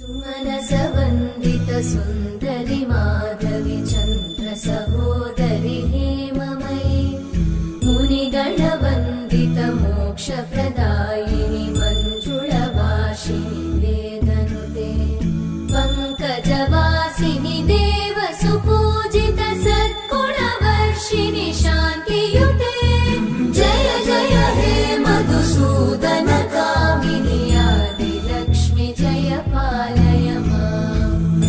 सुमनसवन्दित सुन्दरि माधवि चन्द्र सहोदरि हेममयि मुनिगणवन्दित मोक्षप्रदायिनि मञ्जुळभाषिणि वेदनुते पङ्कजवासिनि देवसुपूजित सद्गुणवर्षिणि शान्तियुते जय जय हे मधुसूदन कामिनि आदिलक्ष्मि जय पालय माम्।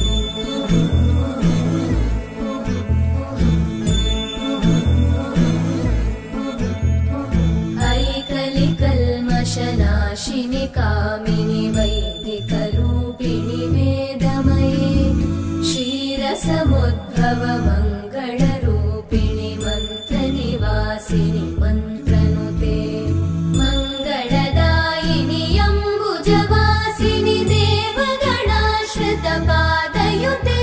ऐकलिकल्मषनाशिनि कामिनि वैदिकरूपिणि वेदमये क्षीरसमुद्भव मङ्गलरूपिणि मन्त्रनिवासिनि मन्त्रनुते मङ्गलदायिनि अम्बुजवासिनि देवगणाश्रित पादयुते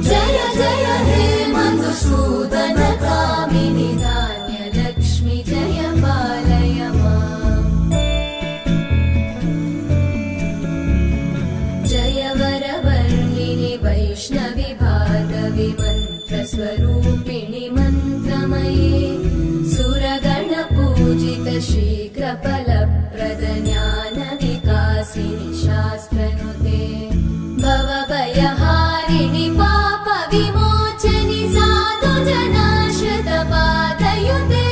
जय जय हे मधुसूदन कामिनि धान्यलक्ष्मि जय पालय माम्। जय वरवर्णिनि वैष्णवि भार्गवि मन्त्रस्वरूपिणि मन्त्रमये सुरगणपूजित शीघ्रफलप्रद ज्ञानविकासिनि शास्त्रनुते भवभयहारिणि पापविमोचनि साधुजनाश्रित पादयुते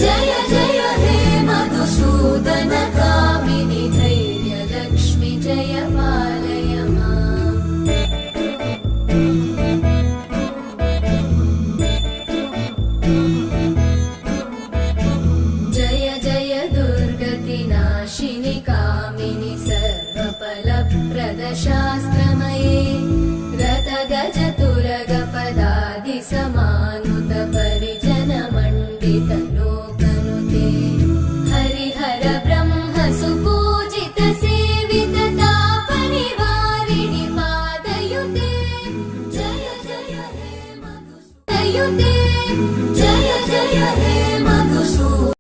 जय जय हे मधुसूदन कामिनि धैर्यलक्ष्मि जय पालय माम्। जय जय दुर्गतिनाशिनि कामिनि सर्वफलप्रद शास्त्रमये रथगजतुरगपदादिसमानुत परिजनमण्डित लोकनुते हरिहर ब्रह्म सुपूजित सेवित तापनिवारिणि पादयुते जय जय हे मधुसूदन